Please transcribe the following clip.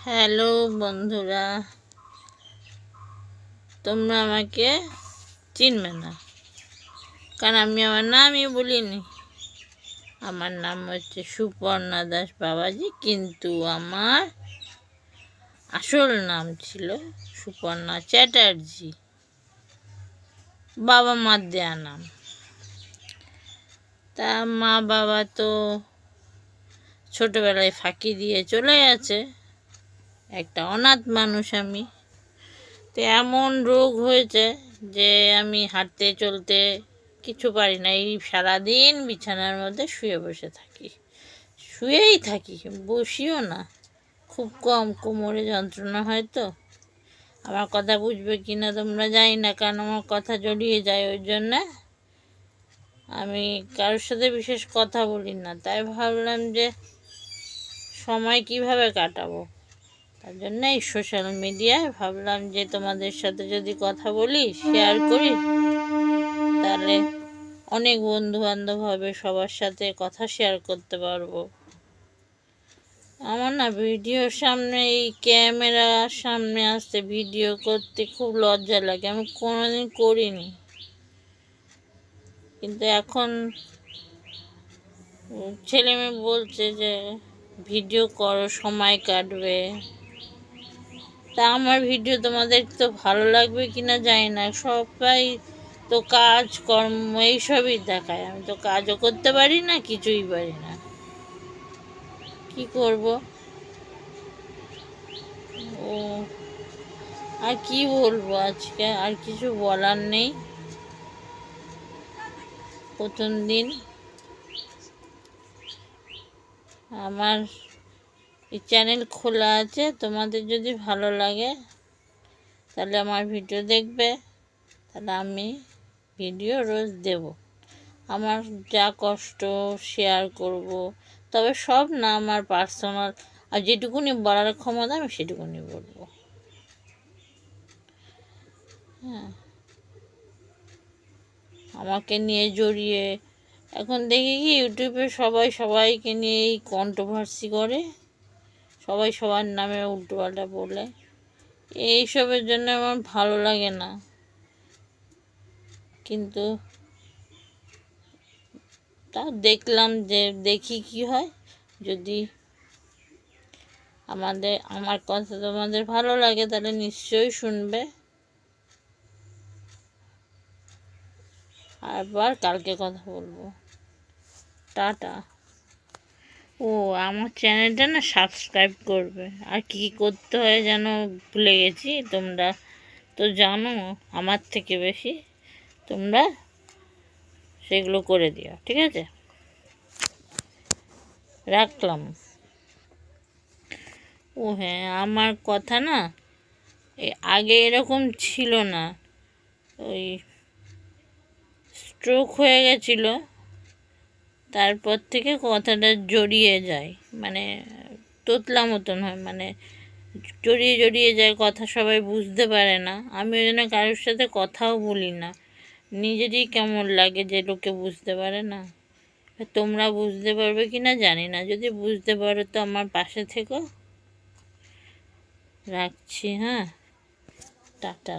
Hello বন্ধুরা, তোমরা আমাকে চিনবে না, কারণ আমি আমার নামই বলিনি। আমার নাম হচ্ছে সুপর্ণা দাস বাবাজি, কিন্তু আমার আসল নাম ছিল সুপর্ণা চ্যাটার্জি, বাবা মার দেয়া নাম। তা মা বাবা তো ছোটবেলায় ফাঁকি দিয়ে চলে গেছে। একটা অনাথ মানুষ আমি। তো এমন রোগ হয়েছে যে আমি হাঁটতে চলতে কিছু পারি না। এই সারাদিন বিছানার মধ্যে শুয়ে বসে থাকি, শুয়েই থাকি, বসিও না। খুব কম কোমরে যন্ত্রণা হয়। তো আমার কথা বুঝবে কি না তোমরা জানি না, কারণ আমার কথা জড়িয়ে যায়। ওই জন্যে আমি কারোর সাথে বিশেষ কথা বলি না। তাই ভাবলাম যে সময় কিভাবে কাটাবো, তার জন্য এই সোশ্যাল মিডিয়ায় ভাবলাম যে তোমাদের সাথে যদি কথা বলি, শেয়ার করি, তাহলে অনেক বন্ধু বান্ধব হবে, সবার সাথে কথা শেয়ার করতে পারবো। আমার না ভিডিওর সামনে, এই ক্যামেরার সামনে আসতে ভিডিও করতে খুব লজ্জা লাগে। আমি কোনোদিন করিনি, কিন্তু এখন ছেলে মেয়ে বলছে যে ভিডিও করো, সময় কাটবে। তা আমার ভিডিও তোমাদের তো ভালো লাগবে কিনা জানি না। সবাই তো কাজ কর্ম এইসবই দেখায়, আমি তো কাজও করতে পারি না, কিছুই পারি না। কি করব? ও, আর কি বলবো, আজকে আর কিছু বলার নেই। প্রথম দিন আমার এই চ্যানেল খোলা আছে, তোমাদের যদি ভালো লাগে তাহলে আমার ভিডিও দেখবে, তাহলে আমি ভিডিও রোজ দেব। আমার যা কষ্ট শেয়ার করব, তবে সব না, আমার পার্সোনাল। আর যেটুকুনি বলার ক্ষমতা আমি সেটুকুনি বলবো। হ্যাঁ, আমাকে নিয়ে জড়িয়ে এখন দেখি কি ইউটিউবে সবাই সবাইকে নিয়ে এই কন্ট্রোভার্সি করে, সবাই সবার নামে উল্টোপাল্টা বলে। এইসবের জন্য আমার ভালো লাগে না। কিন্তু তা দেখলাম যে দেখি কি হয়। যদি আমার কথা তোমাদের ভালো লাগে তাহলে নিশ্চয়ই শুনবে। আবার কালকে কথা বলবো। টাটা। ও, আমার চ্যানেলটা না সাবস্ক্রাইব করবে। আর কি করতে হয় যেন ভুলে গেছি। তোমরা তো জানো আমার থেকে বেশি, তোমরা সেগুলো করে দিও, ঠিক আছে? রাখলাম। ও হ্যাঁ, আমার কথা না আগে এরকম ছিল না। ওই স্ট্রোক হয়ে গেছিল, তারপর থেকে কথাটা জড়িয়ে যায়, মানে তোতলা মতন হয়, মানে জড়িয়ে জড়িয়ে যায়, কথা সবাই বুঝতে পারে না। আমি ওই জন্য কারোর সাথে কথাও বলি না। নিজেরই কেমন লাগে যে লোকে বুঝতে পারে না। তোমরা বুঝতে পারবে কি না জানি না। যদি বুঝতে পারো তো আমার পাশে থেকো। রাখছি, হ্যাঁ, টাটা।